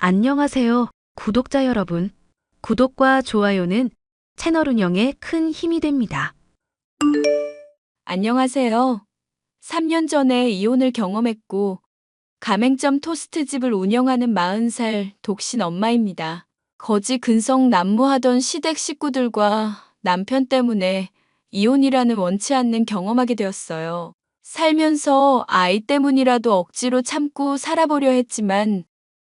안녕하세요, 구독자 여러분. 구독과 좋아요는 채널 운영에 큰 힘이 됩니다. 안녕하세요. 3년 전에 이혼을 경험했고 가맹점 토스트집을 운영하는 40살 독신 엄마입니다. 거지 근성 난무하던 시댁 식구들과 남편 때문에 이혼이라는 원치 않는 경험하게 되었어요. 살면서 아이 때문이라도 억지로 참고 살아보려 했지만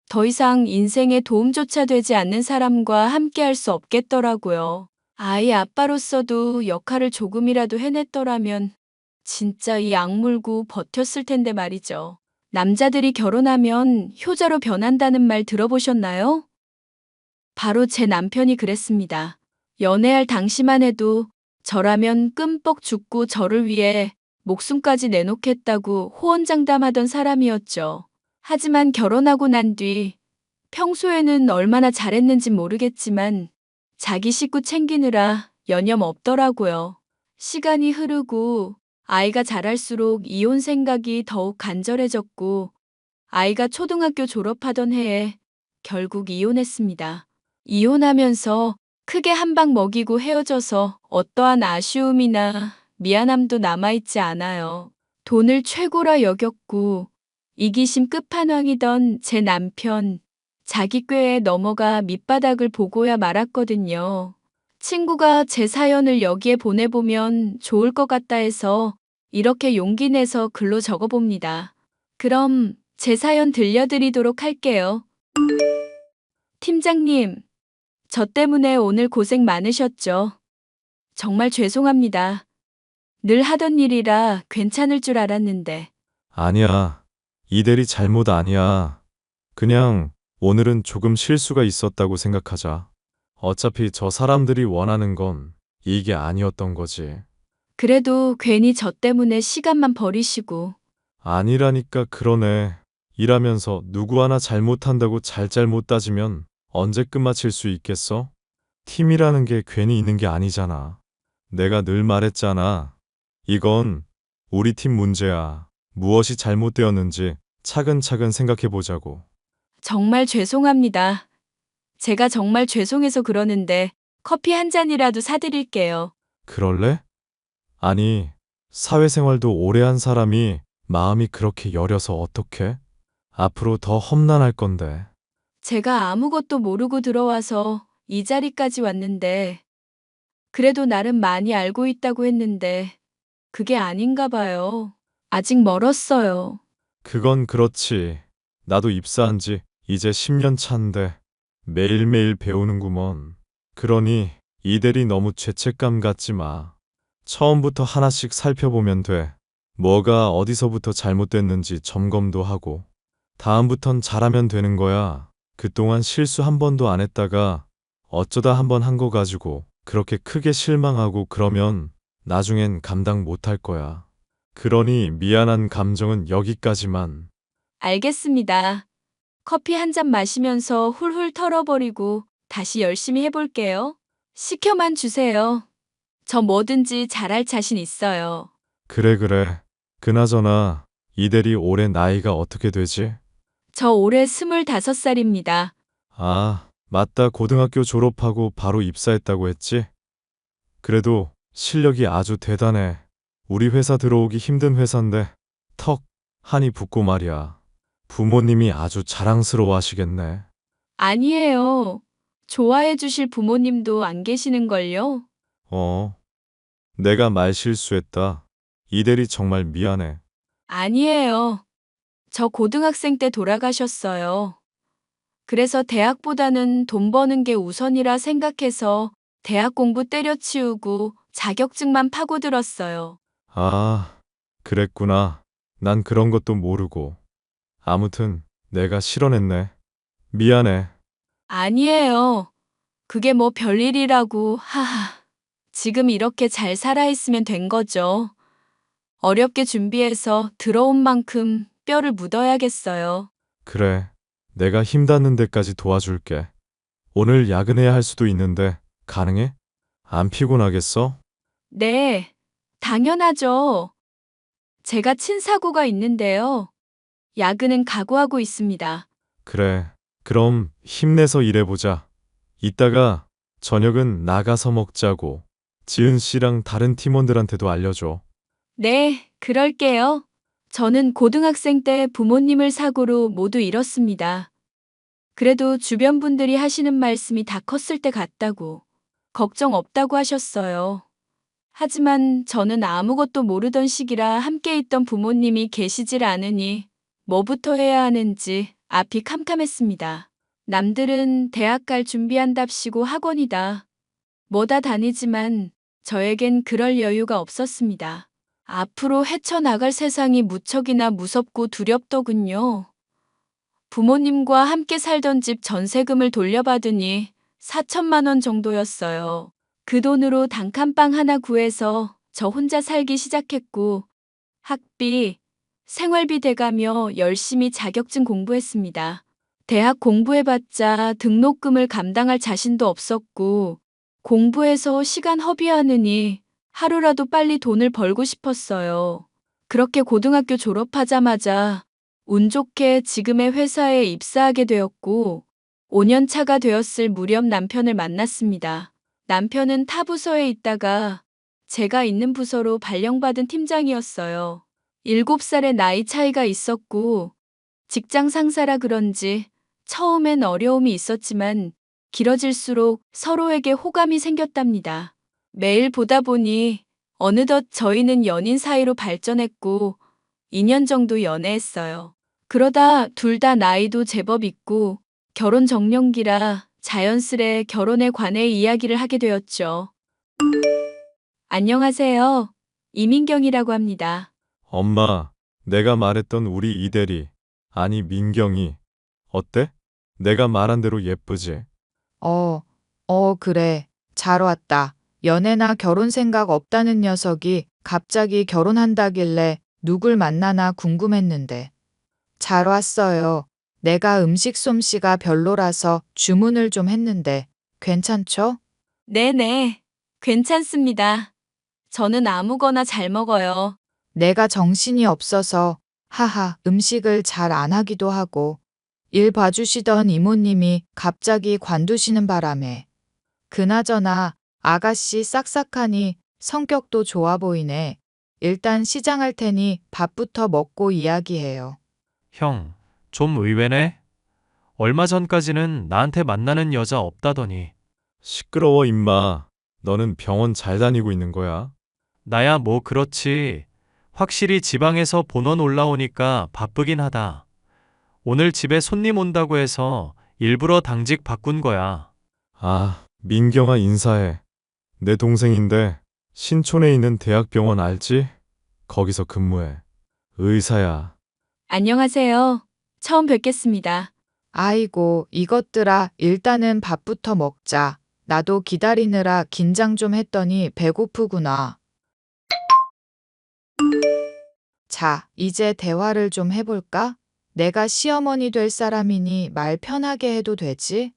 더 이상 인생에 도움조차 되지 않는 사람과 함께 할 수 없겠더라고요. 아이 아빠로서도 역할을 조금이라도 해냈더라면 진짜 이 악물고 버텼을 텐데 말이죠. 남자들이 결혼하면 효자로 변한다는 말 들어보셨나요? 바로 제 남편이 그랬습니다. 연애할 당시만 해도 저라면 끔뻑 죽고 저를 위해 목숨까지 내놓겠다고 호언장담하던 사람이었죠. 하지만 결혼하고 난 뒤 평소에는 얼마나 잘했는지 모르겠지만 자기 식구 챙기느라 여념 없더라고요. 시간이 흐르고 아이가 자랄수록 이혼 생각이 더욱 간절해졌고 아이가 초등학교 졸업하던 해에 결국 이혼했습니다. 이혼하면서 크게 한 방 먹이고 헤어져서 어떠한 아쉬움이나 미안함도 남아있지 않아요. 돈을 최고라 여겼고 이기심 끝판왕이던 제 남편, 자기 꾀에 넘어가 밑바닥을 보고야 말았거든요. 친구가 제 사연을 여기에 보내보면 좋을 것 같다 해서 이렇게 용기 내서 글로 적어봅니다. 그럼 제 사연 들려드리도록 할게요. 팀장님, 저 때문에 오늘 고생 많으셨죠? 정말 죄송합니다. 늘 하던 일이라 괜찮을 줄 알았는데. 아니야. 이 대리 잘못 아니야. 그냥 오늘은 조금 실수가 있었다고 생각하자. 어차피 저 사람들이 원하는 건 이게 아니었던 거지. 그래도 괜히 저 때문에 시간만 버리시고. 아니라니까 그러네. 일하면서 누구 하나 잘못한다고 잘못 따지면 언제 끝마칠 수 있겠어? 팀이라는 게 괜히 있는 게 아니잖아. 내가 늘 말했잖아. 이건 우리 팀 문제야. 무엇이 잘못되었는지 차근차근 생각해 보자고. 정말 죄송합니다. 제가 정말 죄송해서 그러는데 커피 한 잔이라도 사드릴게요. 그럴래? 아니, 사회생활도 오래 한 사람이 마음이 그렇게 여려서 어떡해? 앞으로 더 험난할 건데. 제가 아무것도 모르고 들어와서 이 자리까지 왔는데 그래도 나름 많이 알고 있다고 했는데 그게 아닌가 봐요. 아직 멀었어요. 그건 그렇지. 나도 입사한 지 이제 10년 차인데 매일매일 배우는구먼. 그러니 이대리 너무 죄책감 갖지 마. 처음부터 하나씩 살펴보면 돼. 뭐가 어디서부터 잘못됐는지 점검도 하고. 다음부턴 잘하면 되는 거야. 그동안 실수 한 번도 안 했다가 어쩌다 한 번 한 거 가지고 그렇게 크게 실망하고 그러면 나중엔 감당 못 할 거야. 그러니 미안한 감정은 여기까지만. 알겠습니다. 커피 한 잔 마시면서 훌훌 털어버리고 다시 열심히 해볼게요. 시켜만 주세요. 저 뭐든지 잘할 자신 있어요. 그래, 그래. 그나저나 이대리 올해 나이가 어떻게 되지? 저 올해 25살입니다. 아, 맞다. 고등학교 졸업하고 바로 입사했다고 했지? 그래도 실력이 아주 대단해. 우리 회사 들어오기 힘든 회사인데 턱 한이 붙고 말이야. 부모님이 아주 자랑스러워 하시겠네. 아니에요. 좋아해 주실 부모님도 안 계시는걸요? 어, 내가 말 실수했다. 이대리 정말 미안해. 아니에요. 저 고등학생 때 돌아가셨어요. 그래서 대학보다는 돈 버는 게 우선이라 생각해서 대학 공부 때려치우고 자격증만 파고들었어요. 아, 그랬구나. 난 그런 것도 모르고. 아무튼 내가 실언했네. 미안해. 아니에요. 그게 뭐 별일이라고, 하하. 지금 이렇게 잘 살아있으면 된 거죠. 어렵게 준비해서 들어온 만큼 뼈를 묻어야겠어요. 그래. 내가 힘 닿는 데까지 도와줄게. 오늘 야근해야 할 수도 있는데 가능해? 안 피곤하겠어? 네, 당연하죠. 제가 친 사고가 있는데요. 야근은 각오하고 있습니다. 그래. 그럼 힘내서 일해보자. 이따가 저녁은 나가서 먹자고. 지은 씨랑 다른 팀원들한테도 알려줘. 네, 그럴게요. 저는 고등학생 때 부모님을 사고로 모두 잃었습니다. 그래도 주변 분들이 하시는 말씀이 다 컸을 때 같다고, 걱정 없다고 하셨어요. 하지만 저는 아무것도 모르던 시기라 함께 있던 부모님이 계시질 않으니 뭐부터 해야 하는지 앞이 캄캄했습니다. 남들은 대학 갈 준비한답시고 학원이다, 뭐다 다니지만 저에겐 그럴 여유가 없었습니다. 앞으로 헤쳐나갈 세상이 무척이나 무섭고 두렵더군요. 부모님과 함께 살던 집 전세금을 돌려받으니 4천만 원 정도였어요. 그 돈으로 단칸방 하나 구해서 저 혼자 살기 시작했고, 학비, 생활비 대가며 열심히 자격증 공부했습니다. 대학 공부해봤자 등록금을 감당할 자신도 없었고, 공부해서 시간 허비하느니 하루라도 빨리 돈을 벌고 싶었어요. 그렇게 고등학교 졸업하자마자 운 좋게 지금의 회사에 입사하게 되었고, 5년 차가 되었을 무렵 남편을 만났습니다. 남편은 타 부서에 있다가 제가 있는 부서로 발령받은 팀장이었어요. 7살의 나이 차이가 있었고, 직장 상사라 그런지 처음엔 어려움이 있었지만 길어질수록 서로에게 호감이 생겼답니다. 매일 보다 보니 어느덧 저희는 연인 사이로 발전했고 2년 정도 연애했어요. 그러다 둘 다 나이도 제법 있고 결혼 정년기라 자연스레 결혼에 관해 이야기를 하게 되었죠. 안녕하세요. 이민경이라고 합니다. 엄마, 내가 말했던 우리 이대리, 아니 민경이, 어때? 내가 말한 대로 예쁘지? 그래. 잘 왔다. 연애나 결혼 생각 없다는 녀석이 갑자기 결혼한다길래 누굴 만나나 궁금했는데. 잘 왔어요. 내가 음식 솜씨가 별로라서 주문을 좀 했는데 괜찮죠? 네네. 괜찮습니다. 저는 아무거나 잘 먹어요. 내가 정신이 없어서 음식을 잘 안 하기도 하고 일 봐주시던 이모님이 갑자기 관두시는 바람에. 그나저나 아가씨 싹싹하니 성격도 좋아 보이네. 일단 시장할 테니 밥부터 먹고 이야기해요. 형, 좀 의외네? 얼마 전까지는 나한테 만나는 여자 없다더니. 시끄러워 임마. 너는 병원 잘 다니고 있는 거야? 나야 뭐 그렇지. 확실히 지방에서 본원 올라오니까 바쁘긴 하다. 오늘 집에 손님 온다고 해서 일부러 당직 바꾼 거야. 아, 민경아 인사해. 내 동생인데 신촌에 있는 대학병원 알지? 거기서 근무해. 의사야. 안녕하세요. 처음 뵙겠습니다. 아이고, 이것들아, 일단은 밥부터 먹자. 나도 기다리느라 긴장 좀 했더니 배고프구나. 자, 이제 대화를 좀 해볼까? 내가 시어머니 될 사람이니 말 편하게 해도 되지?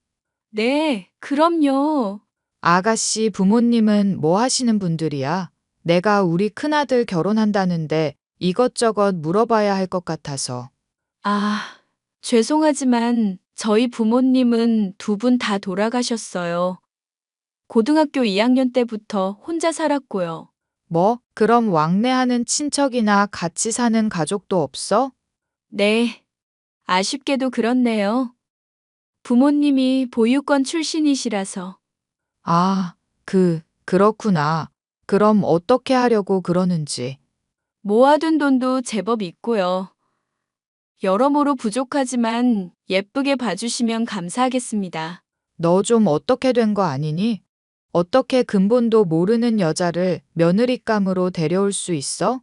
네, 그럼요. 아가씨 부모님은 뭐 하시는 분들이야? 내가 우리 큰아들 결혼한다는데 이것저것 물어봐야 할 것 같아서. 아, 죄송하지만 저희 부모님은 두 분 다 돌아가셨어요. 고등학교 2학년 때부터 혼자 살았고요. 뭐? 그럼 왕래하는 친척이나 같이 사는 가족도 없어? 네, 아쉽게도 그렇네요. 부모님이 보육권 출신이시라서. 아, 그렇구나. 그럼 어떻게 하려고 그러는지. 모아둔 돈도 제법 있고요. 여러모로 부족하지만 예쁘게 봐주시면 감사하겠습니다. 너 좀 어떻게 된 거 아니니? 어떻게 근본도 모르는 여자를 며느리감으로 데려올 수 있어?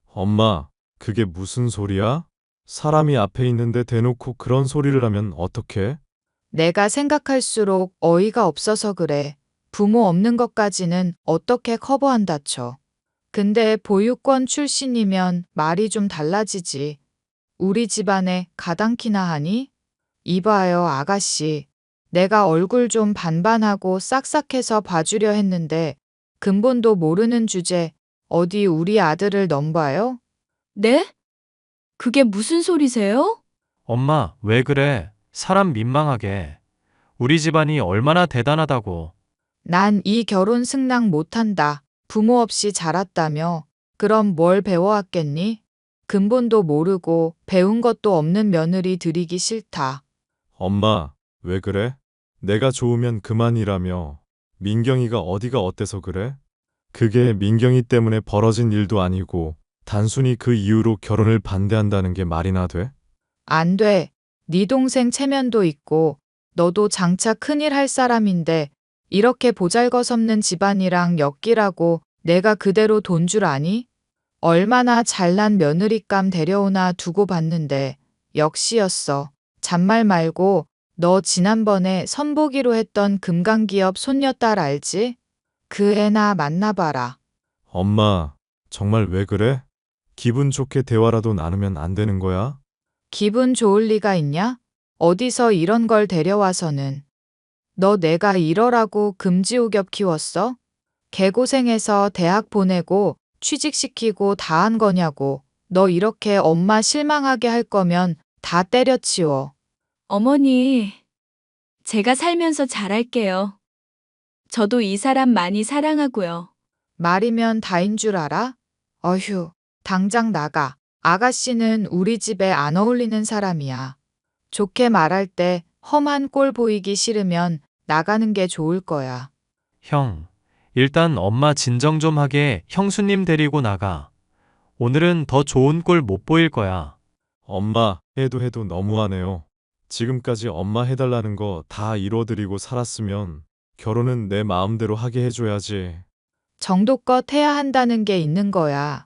엄마, 그게 무슨 소리야? 사람이 앞에 있는데 대놓고 그런 소리를 하면 어떡해? 내가 생각할수록 어이가 없어서 그래. 부모 없는 것까지는 어떻게 커버한다 쳐. 근데 보육권 출신이면 말이 좀 달라지지. 우리 집안에 가당키나 하니? 이봐요, 아가씨. 내가 얼굴 좀 반반하고 싹싹해서 봐주려 했는데 근본도 모르는 주제 어디 우리 아들을 넘봐요? 네? 그게 무슨 소리세요? 엄마, 왜 그래? 사람 민망하게. 우리 집안이 얼마나 대단하다고. 난 이 결혼 승낙 못한다. 부모 없이 자랐다며. 그럼 뭘 배워왔겠니? 근본도 모르고 배운 것도 없는 며느리 들이기 싫다. 엄마, 왜 그래? 내가 좋으면 그만이라며. 민경이가 어디가 어때서 그래? 그게 민경이 때문에 벌어진 일도 아니고 단순히 그 이유로 결혼을 반대한다는 게 말이나 돼? 안 돼. 네 동생 체면도 있고 너도 장차 큰일 할 사람인데 이렇게 보잘것없는 집안이랑 엮이라고 내가 그대로 돈 줄 아니? 얼마나 잘난 며느리감 데려오나 두고 봤는데 역시였어. 잔말 말고 너 지난번에 선보기로 했던 금강기업 손녀딸 알지? 그 애나 만나봐라. 엄마, 정말 왜 그래? 기분 좋게 대화라도 나누면 안 되는 거야? 기분 좋을 리가 있냐? 어디서 이런 걸 데려와서는. 너 내가 이러라고 금지옥엽 키웠어? 개고생해서 대학 보내고 취직시키고 다 한 거냐고. 너 이렇게 엄마 실망하게 할 거면 다 때려치워. 어머니, 제가 살면서 잘할게요. 저도 이 사람 많이 사랑하고요. 말이면 다인 줄 알아? 어휴, 당장 나가. 아가씨는 우리 집에 안 어울리는 사람이야. 좋게 말할 때 험한 꼴 보이기 싫으면 나가는 게 좋을 거야. 형, 일단 엄마 진정 좀 하게 형수님 데리고 나가. 오늘은 더 좋은 꼴 못 보일 거야. 엄마, 해도 너무하네요. 지금까지 엄마 해달라는 거 다 이뤄드리고 살았으면 결혼은 내 마음대로 하게 해줘야지. 정도껏 해야 한다는 게 있는 거야.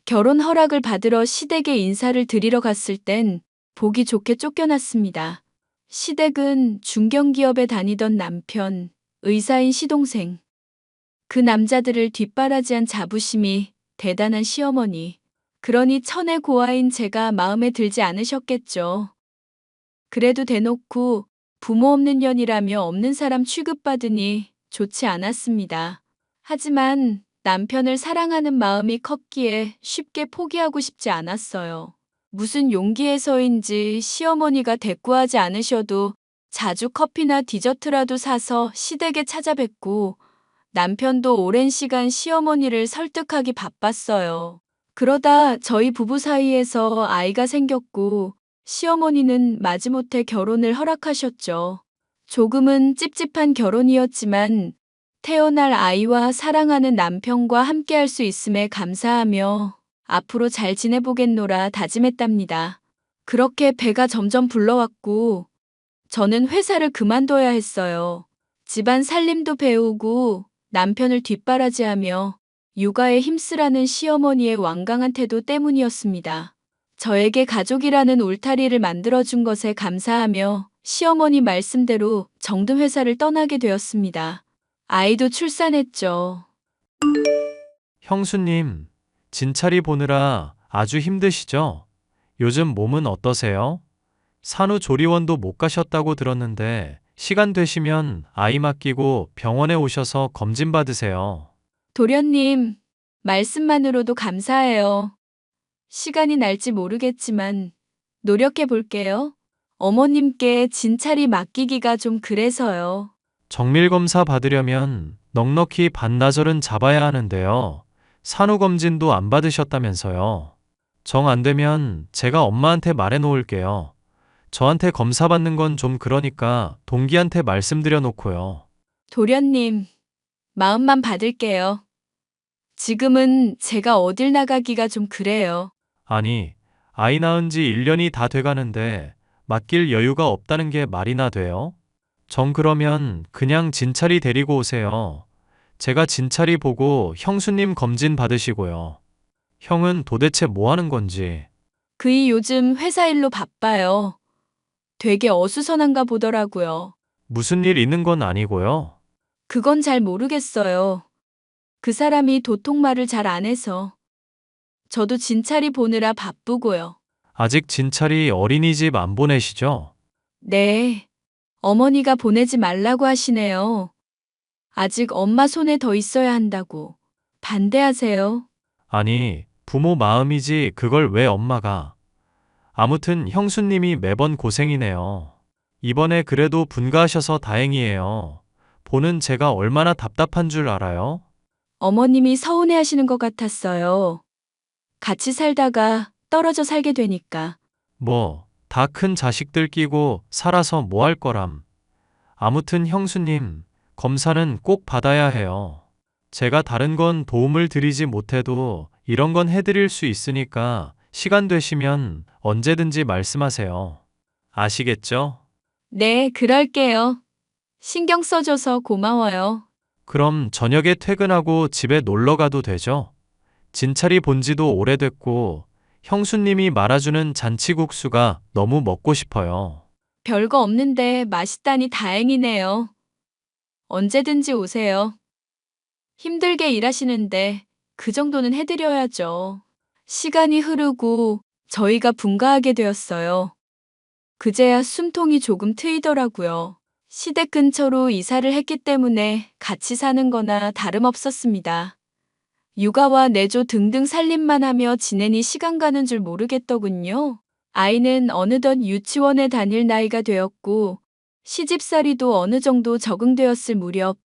결혼 허락을 받으러 시댁에 인사를 드리러 갔을 땐 보기 좋게 쫓겨났습니다. 시댁은 중견기업에 다니던 남편, 의사인 시동생. 그 남자들을 뒷바라지한 자부심이 대단한 시어머니. 그러니 천의 고아인 제가 마음에 들지 않으셨겠죠. 그래도 대놓고 부모 없는 년이라며 없는 사람 취급받으니 좋지 않았습니다. 하지만 남편을 사랑하는 마음이 컸기에 쉽게 포기하고 싶지 않았어요. 무슨 용기에서인지 시어머니가 대꾸하지 않으셔도 자주 커피나 디저트라도 사서 시댁에 찾아뵙고 남편도 오랜 시간 시어머니를 설득하기 바빴어요. 그러다 저희 부부 사이에서 아이가 생겼고 시어머니는 마지못해 결혼을 허락하셨죠. 조금은 찝찝한 결혼이었지만 태어날 아이와 사랑하는 남편과 함께할 수 있음에 감사하며 앞으로 잘 지내보겠노라 다짐했답니다. 그렇게 배가 점점 불러왔고 저는 회사를 그만둬야 했어요. 집안 살림도 배우고 남편을 뒷바라지하며 육아에 힘쓰라는 시어머니의 완강한 태도 때문이었습니다. 저에게 가족이라는 울타리를 만들어준 것에 감사하며 시어머니 말씀대로 정든 회사를 떠나게 되었습니다. 아이도 출산했죠. 형수님, 진찰이 보느라 아주 힘드시죠? 요즘 몸은 어떠세요? 산후조리원도 못 가셨다고 들었는데 시간 되시면 아이 맡기고 병원에 오셔서 검진 받으세요. 도련님, 말씀만으로도 감사해요. 시간이 날지 모르겠지만 노력해 볼게요. 어머님께 진찰이 맡기기가 좀 그래서요. 정밀검사 받으려면 넉넉히 반나절은 잡아야 하는데요. 산후검진도 안 받으셨다면서요. 정 안 되면 제가 엄마한테 말해 놓을게요. 저한테 검사 받는 건 좀 그러니까 동기한테 말씀드려 놓고요. 도련님, 마음만 받을게요. 지금은 제가 어딜 나가기가 좀 그래요. 아니, 아이 낳은 지 1년이 다 돼가는데 맡길 여유가 없다는 게 말이나 돼요? 정 그러면 그냥 진찰이 데리고 오세요. 제가 진찰이 보고 형수님 검진 받으시고요. 형은 도대체 뭐 하는 건지. 그이 요즘 회사 일로 바빠요. 되게 어수선한가 보더라고요. 무슨 일 있는 건 아니고요. 그건 잘 모르겠어요. 그 사람이 도통말을 잘 안 해서. 저도 진찰이 보느라 바쁘고요. 아직 진찰이 어린이집 안 보내시죠? 네. 어머니가 보내지 말라고 하시네요. 아직 엄마 손에 더 있어야 한다고. 반대하세요. 아니, 부모 마음이지 그걸 왜 엄마가. 아무튼 형수님이 매번 고생이네요. 이번에 그래도 분가하셔서 다행이에요. 보는 제가 얼마나 답답한 줄 알아요? 어머님이 서운해 하시는 것 같았어요. 같이 살다가 떨어져 살게 되니까. 뭐, 다 큰 자식들 끼고 살아서 뭐 할 거람. 아무튼 형수님, 검사는 꼭 받아야 해요. 제가 다른 건 도움을 드리지 못해도 이런 건 해드릴 수 있으니까 시간 되시면 언제든지 말씀하세요. 아시겠죠? 네, 그럴게요. 신경 써줘서 고마워요. 그럼 저녁에 퇴근하고 집에 놀러 가도 되죠? 진찰이 본 지도 오래됐고 형수님이 말아주는 잔치국수가 너무 먹고 싶어요. 별거 없는데 맛있다니 다행이네요. 언제든지 오세요. 힘들게 일하시는데 그 정도는 해드려야죠. 시간이 흐르고 저희가 분가하게 되었어요. 그제야 숨통이 조금 트이더라고요. 시댁 근처로 이사를 했기 때문에 같이 사는 거나 다름없었습니다. 육아와 내조 등등 살림만 하며 지내니 시간 가는 줄 모르겠더군요. 아이는 어느덧 유치원에 다닐 나이가 되었고 시집살이도 어느 정도 적응되었을 무렵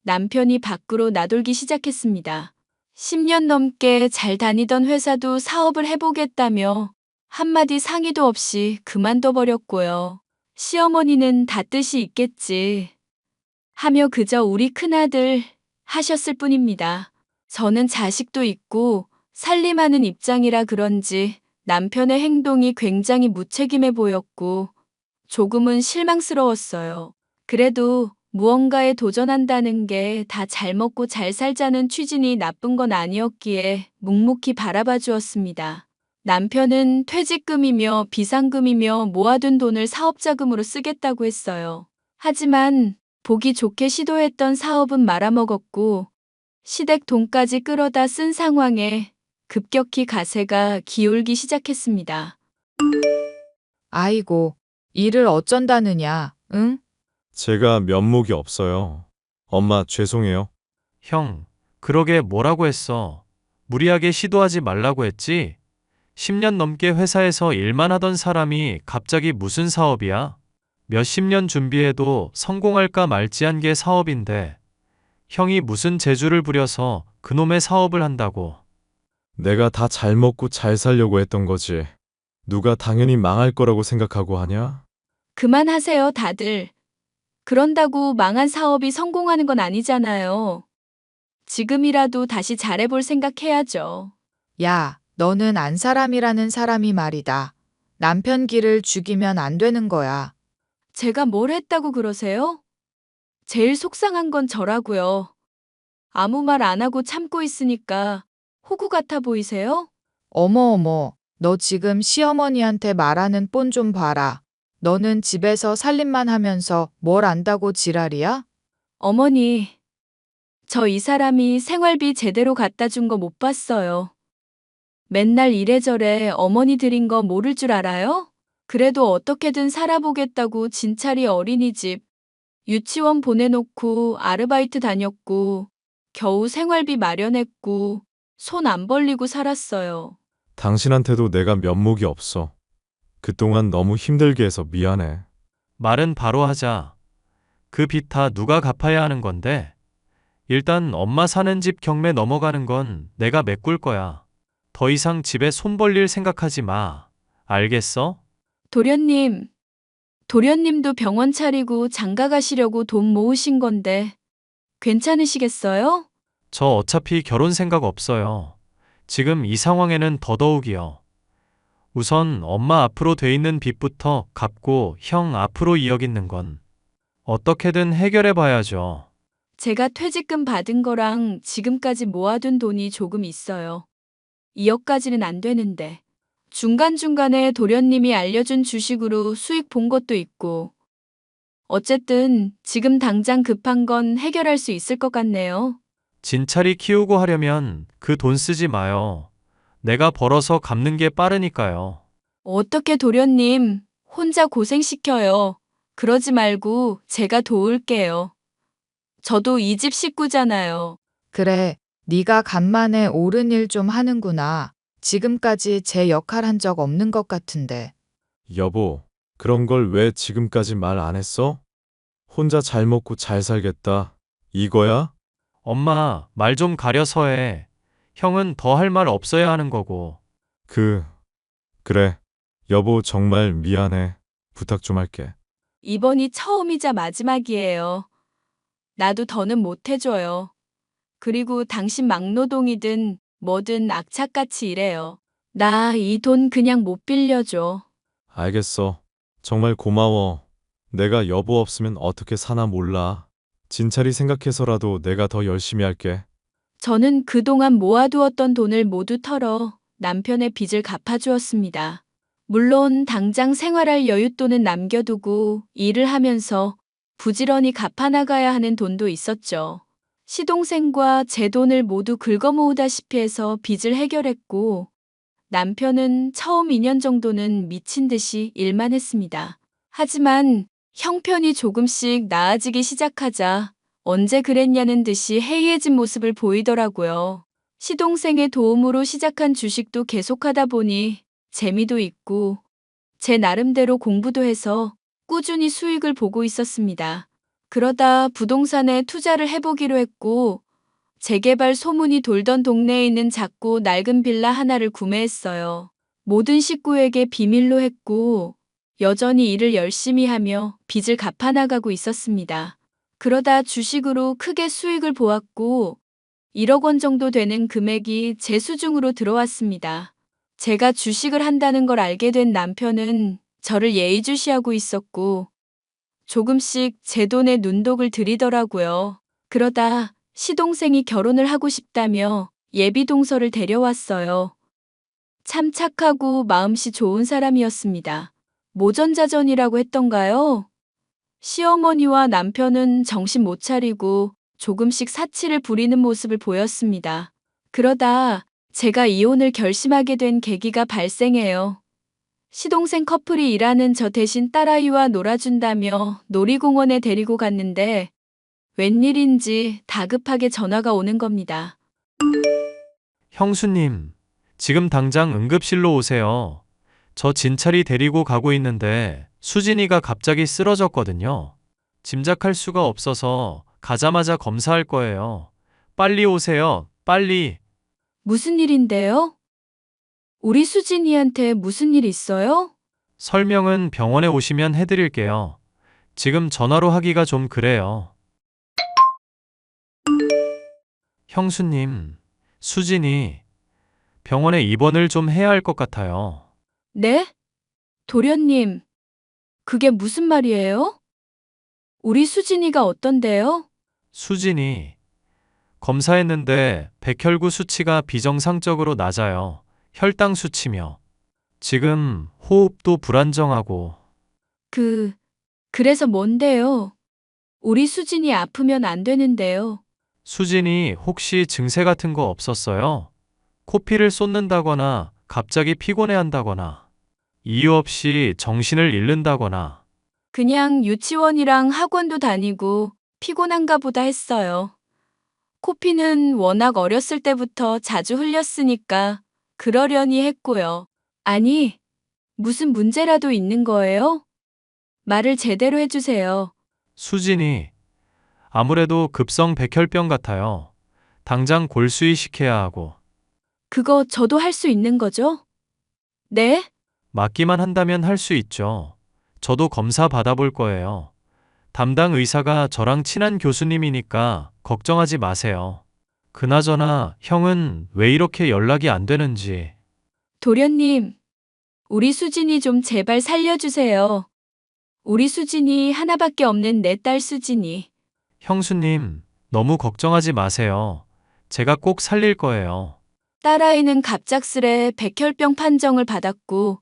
남편이 밖으로 나돌기 시작했습니다. 10년 넘게 잘 다니던 회사도 사업을 해보겠다며 한마디 상의도 없이 그만둬 버렸고요. 시어머니는 다 뜻이 있겠지 하며 그저 우리 큰아들 하셨을 뿐입니다. 저는 자식도 있고 살림하는 입장이라 그런지 남편의 행동이 굉장히 무책임해 보였고 조금은 실망스러웠어요. 그래도 무언가에 도전한다는 게 다 잘 먹고 잘 살자는 취진이 나쁜 건 아니었기에 묵묵히 바라봐 주었습니다. 남편은 퇴직금이며 비상금이며 모아둔 돈을 사업자금으로 쓰겠다고 했어요. 하지만 보기 좋게 시도했던 사업은 말아먹었고 시댁 돈까지 끌어다 쓴 상황에 급격히 가세가 기울기 시작했습니다. 아이고, 일을 어쩐다느냐, 응? 제가 면목이 없어요. 엄마 죄송해요. 형, 그러게 뭐라고 했어. 무리하게 시도하지 말라고 했지? 10년 넘게 회사에서 일만 하던 사람이 갑자기 무슨 사업이야? 몇십 년 준비해도 성공할까 말지한 게 사업인데 형이 무슨 재주를 부려서 그놈의 사업을 한다고. 내가 다 잘 먹고 잘 살려고 했던 거지. 누가 당연히 망할 거라고 생각하고 하냐? 그만하세요, 다들. 그런다고 망한 사업이 성공하는 건 아니잖아요. 지금이라도 다시 잘해볼 생각해야죠. 야, 너는 안 사람이라는 사람이 말이다. 남편 길을 죽이면 안 되는 거야. 제가 뭘 했다고 그러세요? 제일 속상한 건 저라고요. 아무 말 안 하고 참고 있으니까 호구 같아 보이세요? 어머, 너 지금 시어머니한테 말하는 본 좀 봐라. 너는 집에서 살림만 하면서 뭘 안다고 지랄이야? 어머니, 저 이 사람이 생활비 제대로 갖다 준 거 못 봤어요. 맨날 이래저래 어머니 드린 거 모를 줄 알아요? 그래도 어떻게든 살아보겠다고 진찰이 어린이집, 유치원 보내놓고 아르바이트 다녔고, 겨우 생활비 마련했고, 손 안 벌리고 살았어요. 당신한테도 내가 면목이 없어. 그동안 너무 힘들게 해서 미안해. 말은 바로 하자. 그 빚 다 누가 갚아야 하는 건데? 일단 엄마 사는 집 경매 넘어가는 건 내가 메꿀 거야. 더 이상 집에 손 벌릴 생각하지 마. 알겠어? 도련님도 병원 차리고 장가 가시려고 돈 모으신 건데, 괜찮으시겠어요? 저 어차피 결혼 생각 없어요. 지금 이 상황에는 더더욱이요. 우선 엄마 앞으로 돼 있는 빚부터 갚고 형 앞으로 이어깃는 건 어떻게든 해결해 봐야죠. 제가 퇴직금 받은 거랑 지금까지 모아둔 돈이 조금 있어요. 2억까지는 안 되는데. 중간중간에 도련님이 알려준 주식으로 수익 본 것도 있고. 어쨌든 지금 당장 급한 건 해결할 수 있을 것 같네요. 진찰이 키우고 하려면 그 돈 쓰지 마요. 내가 벌어서 갚는 게 빠르니까요. 어떻게 도련님 혼자 고생시켜요. 그러지 말고 제가 도울게요. 저도 이 집 식구잖아요. 그래, 네가 간만에 옳은 일 좀 하는구나. 지금까지 제 역할 한 적 없는 것 같은데. 여보, 그런 걸 왜 지금까지 말 안 했어? 혼자 잘 먹고 잘 살겠다. 이거야? 엄마, 말 좀 가려서 해. 형은 더 할 말 없어야 하는 거고. 그래. 여보, 정말 미안해. 부탁 좀 할게. 이번이 처음이자 마지막이에요. 나도 더는 못 해줘요. 그리고 당신 막노동이든 뭐든 악착같이 일해요. 나 이 돈 그냥 못 빌려줘. 알겠어. 정말 고마워. 내가 여보 없으면 어떻게 사나 몰라. 진찰이 생각해서라도 내가 더 열심히 할게. 저는 그동안 모아두었던 돈을 모두 털어 남편의 빚을 갚아주었습니다. 물론 당장 생활할 여윳돈은 남겨두고 일을 하면서 부지런히 갚아나가야 하는 돈도 있었죠. 시동생과 제 돈을 모두 긁어모으다시피 해서 빚을 해결했고 남편은 처음 2년 정도는 미친 듯이 일만 했습니다. 하지만 형편이 조금씩 나아지기 시작하자 언제 그랬냐는 듯이 해이해진 모습을 보이더라고요. 시동생의 도움으로 시작한 주식도 계속하다 보니 재미도 있고 제 나름대로 공부도 해서 꾸준히 수익을 보고 있었습니다. 그러다 부동산에 투자를 해보기로 했고 재개발 소문이 돌던 동네에 있는 작고 낡은 빌라 하나를 구매했어요. 모든 식구에게 비밀로 했고 여전히 일을 열심히 하며 빚을 갚아나가고 있었습니다. 그러다 주식으로 크게 수익을 보았고 1억 원 정도 되는 금액이 제 수중으로 들어왔습니다. 제가 주식을 한다는 걸 알게 된 남편은 저를 예의주시하고 있었고 조금씩 제 돈에 눈독을 들이더라고요. 그러다 시동생이 결혼을 하고 싶다며 예비 동서를 데려왔어요. 참 착하고 마음씨 좋은 사람이었습니다. 모전자전이라고 했던가요? 시어머니와 남편은 정신 못 차리고 조금씩 사치를 부리는 모습을 보였습니다. 그러다 제가 이혼을 결심하게 된 계기가 발생해요. 시동생 커플이 일하는 저 대신 딸아이와 놀아준다며 놀이공원에 데리고 갔는데 웬일인지 다급하게 전화가 오는 겁니다. 형수님, 지금 당장 응급실로 오세요. 저 진찰이 데리고 가고 있는데 수진이가 갑자기 쓰러졌거든요. 짐작할 수가 없어서 가자마자 검사할 거예요. 빨리 오세요. 빨리. 무슨 일인데요? 우리 수진이한테 무슨 일 있어요? 설명은 병원에 오시면 해드릴게요. 지금 전화로 하기가 좀 그래요. 형수님, 수진이 병원에 입원을 좀 해야 할 것 같아요. 네? 도련님, 그게 무슨 말이에요? 우리 수진이가 어떤데요? 수진이 검사했는데 백혈구 수치가 비정상적으로 낮아요. 혈당 수치며. 지금 호흡도 불안정하고. 그래서 뭔데요? 우리 수진이 아프면 안 되는데요. 수진이 혹시 증세 같은 거 없었어요? 코피를 쏟는다거나 갑자기 피곤해한다거나 이유 없이 정신을 잃는다거나. 그냥 유치원이랑 학원도 다니고 피곤한가 보다 했어요. 코피는 워낙 어렸을 때부터 자주 흘렸으니까 그러려니 했고요. 아니, 무슨 문제라도 있는 거예요? 말을 제대로 해주세요. 수진이 아무래도 급성 백혈병 같아요. 당장 골수이식해야 하고. 그거 저도 할 수 있는 거죠? 네? 맞기만 한다면 할 수 있죠. 저도 검사 받아볼 거예요. 담당 의사가 저랑 친한 교수님이니까 걱정하지 마세요. 그나저나 형은 왜 이렇게 연락이 안 되는지. 도련님, 우리 수진이 좀 제발 살려주세요. 우리 수진이 하나밖에 없는 내 딸 수진이. 형수님, 너무 걱정하지 마세요. 제가 꼭 살릴 거예요. 딸아이는 갑작스레 백혈병 판정을 받았고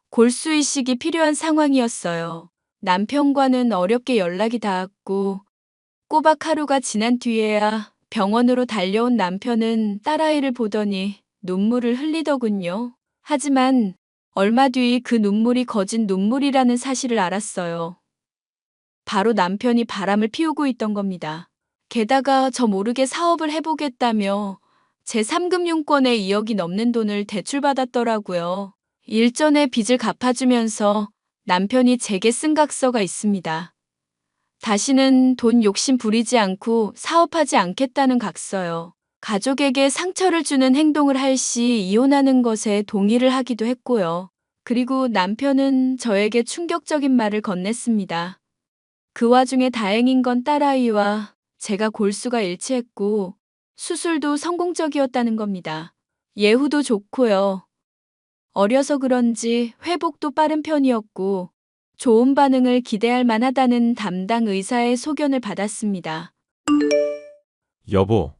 골수이식이 필요한 상황이었어요. 남편과는 어렵게 연락이 닿았고 꼬박 하루가 지난 뒤에야 병원으로 달려온 남편은 딸아이를 보더니 눈물을 흘리더군요. 하지만 얼마 뒤 그 눈물이 거짓 눈물이라는 사실을 알았어요. 바로 남편이 바람을 피우고 있던 겁니다. 게다가 저 모르게 사업을 해보겠다며 제3금융권에 2억이 넘는 돈을 대출받았더라고요. 일전에 빚을 갚아주면서 남편이 제게 쓴 각서가 있습니다. 다시는 돈 욕심 부리지 않고 사업하지 않겠다는 각서요. 가족에게 상처를 주는 행동을 할 시 이혼하는 것에 동의를 하기도 했고요. 그리고 남편은 저에게 충격적인 말을 건넸습니다. 그 와중에 다행인 건 딸아이와 제가 골수가 일치했고 수술도 성공적이었다는 겁니다. 예후도 좋고요. 어려서 그런지 회복도 빠른 편이었고 좋은 반응을 기대할 만하다는 담당 의사의 소견을 받았습니다. 여보,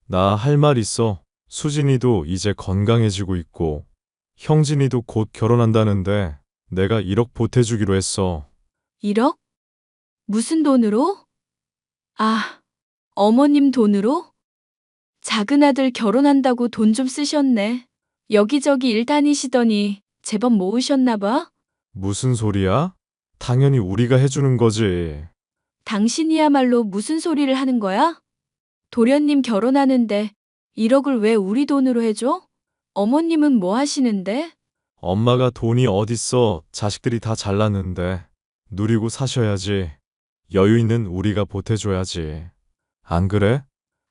나 할 말 있어. 수진이도 이제 건강해지고 있고, 형진이도 곧 결혼한다는데 내가 1억 보태주기로 했어. 1억? 무슨 돈으로? 아, 어머님 돈으로? 작은 아들 결혼한다고 돈 좀 쓰셨네. 여기저기 일 다니시더니 제법 모으셨나 봐? 무슨 소리야? 당연히 우리가 해주는 거지. 당신이야말로 무슨 소리를 하는 거야? 도련님 결혼하는데 1억을 왜 우리 돈으로 해줘? 어머님은 뭐 하시는데? 엄마가 돈이 어딨어. 자식들이 다 잘났는데. 누리고 사셔야지. 여유 있는 우리가 보태줘야지. 안 그래?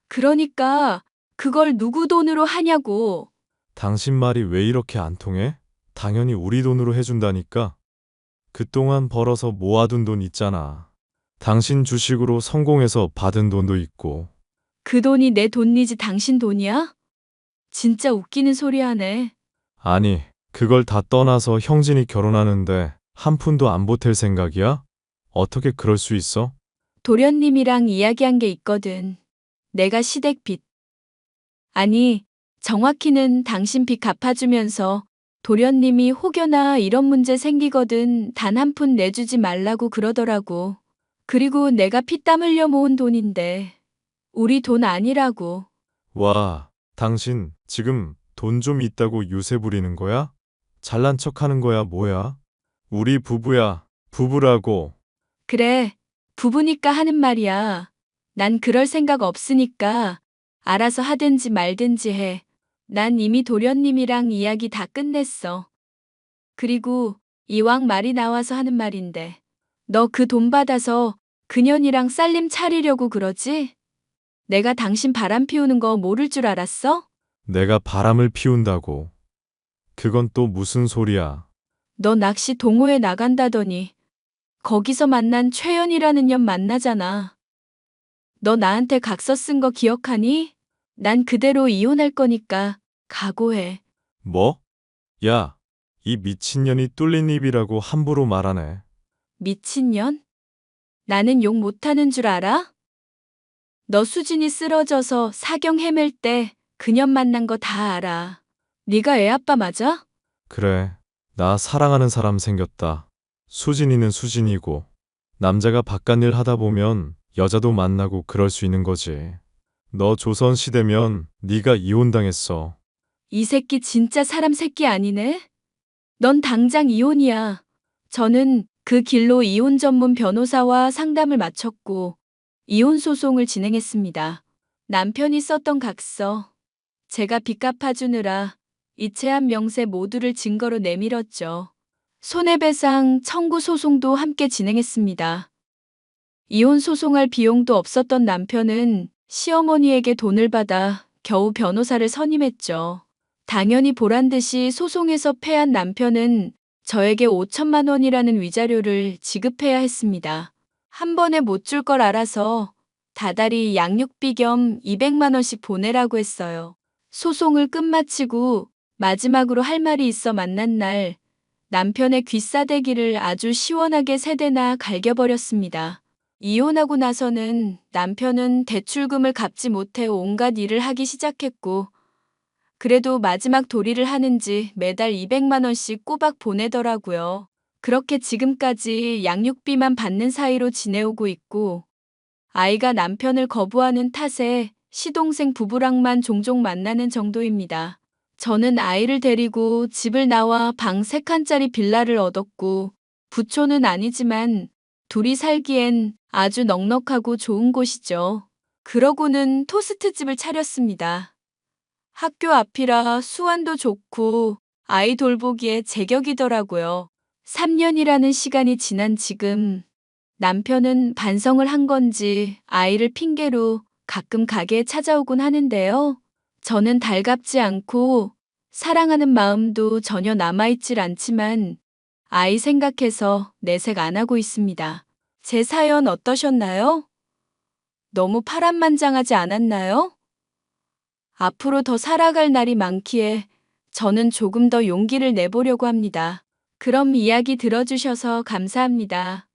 그러니까 그걸 누구 돈으로 하냐고. 당신 말이 왜 이렇게 안 통해? 당연히 우리 돈으로 해준다니까. 그동안 벌어서 모아둔 돈 있잖아. 당신 주식으로 성공해서 받은 돈도 있고. 그 돈이 내 돈이지 당신 돈이야? 진짜 웃기는 소리 하네. 아니, 그걸 다 떠나서 형진이 결혼하는데 한 푼도 안 보탤 생각이야? 어떻게 그럴 수 있어? 도련님이랑 이야기한 게 있거든. 내가 시댁 빚. 아니, 정확히는 당신 빚 갚아주면서 도련님이 혹여나 이런 문제 생기거든 단 한 푼 내주지 말라고 그러더라고. 그리고 내가 피땀 흘려 모은 돈인데 우리 돈 아니라고. 와, 당신 지금 돈 좀 있다고 유세 부리는 거야? 잘난 척 하는 거야, 뭐야? 우리 부부야, 부부라고. 그래, 부부니까 하는 말이야. 난 그럴 생각 없으니까 알아서 하든지 말든지 해. 난 이미 도련님이랑 이야기 다 끝냈어. 그리고 이왕 말이 나와서 하는 말인데 너 그 돈 받아서 그년이랑 살림 차리려고 그러지? 내가 당신 바람 피우는 거 모를 줄 알았어? 내가 바람을 피운다고. 그건 또 무슨 소리야? 너 낚시 동호회 나간다더니 거기서 만난 최연이라는 년 만나잖아. 너 나한테 각서 쓴 거 기억하니? 난 그대로 이혼할 거니까 각오해. 뭐? 야, 이 미친년이 뚫린 입이라고 함부로 말하네. 미친년? 나는 욕 못하는 줄 알아? 너 수진이 쓰러져서 사경 헤맬 때 그년 만난 거 다 알아. 네가 애 아빠 맞아? 그래, 나 사랑하는 사람 생겼다. 수진이는 수진이고, 남자가 바깥일 하다 보면 여자도 만나고 그럴 수 있는 거지. 너 조선시대면 네가 이혼당했어. 이 새끼 진짜 사람 새끼 아니네? 넌 당장 이혼이야. 저는 그 길로 이혼 전문 변호사와 상담을 마쳤고 이혼 소송을 진행했습니다. 남편이 썼던 각서, 제가 빚 갚아주느라 이체한 명세 모두를 증거로 내밀었죠. 손해배상 청구 소송도 함께 진행했습니다. 이혼 소송할 비용도 없었던 남편은 시어머니에게 돈을 받아 겨우 변호사를 선임했죠. 당연히 보란 듯이 소송에서 패한 남편은 저에게 5천만 원이라는 위자료를 지급해야 했습니다. 한 번에 못 줄 걸 알아서 다달이 양육비 겸 200만 원씩 보내라고 했어요. 소송을 끝마치고 마지막으로 할 말이 있어 만난 날 남편의 귀싸대기를 아주 시원하게 3대나 갈겨버렸습니다. 이혼하고 나서는 남편은 대출금을 갚지 못해 온갖 일을 하기 시작했고 그래도 마지막 도리를 하는지 매달 200만 원씩 꼬박 보내더라고요. 그렇게 지금까지 양육비만 받는 사이로 지내오고 있고 아이가 남편을 거부하는 탓에 시동생 부부랑만 종종 만나는 정도입니다. 저는 아이를 데리고 집을 나와 방 3칸짜리 빌라를 얻었고 부촌은 아니지만 둘이 살기엔 아주 넉넉하고 좋은 곳이죠. 그러고는 토스트집을 차렸습니다. 학교 앞이라 수완도 좋고 아이 돌보기에 제격이더라고요. 3년이라는 시간이 지난 지금 남편은 반성을 한 건지 아이를 핑계로 가끔 가게에 찾아오곤 하는데요. 저는 달갑지 않고 사랑하는 마음도 전혀 남아있질 않지만 아이 생각해서 내색 안 하고 있습니다. 제 사연 어떠셨나요? 너무 파란만장하지 않았나요? 앞으로 더 살아갈 날이 많기에 저는 조금 더 용기를 내보려고 합니다. 그럼 이야기 들어주셔서 감사합니다.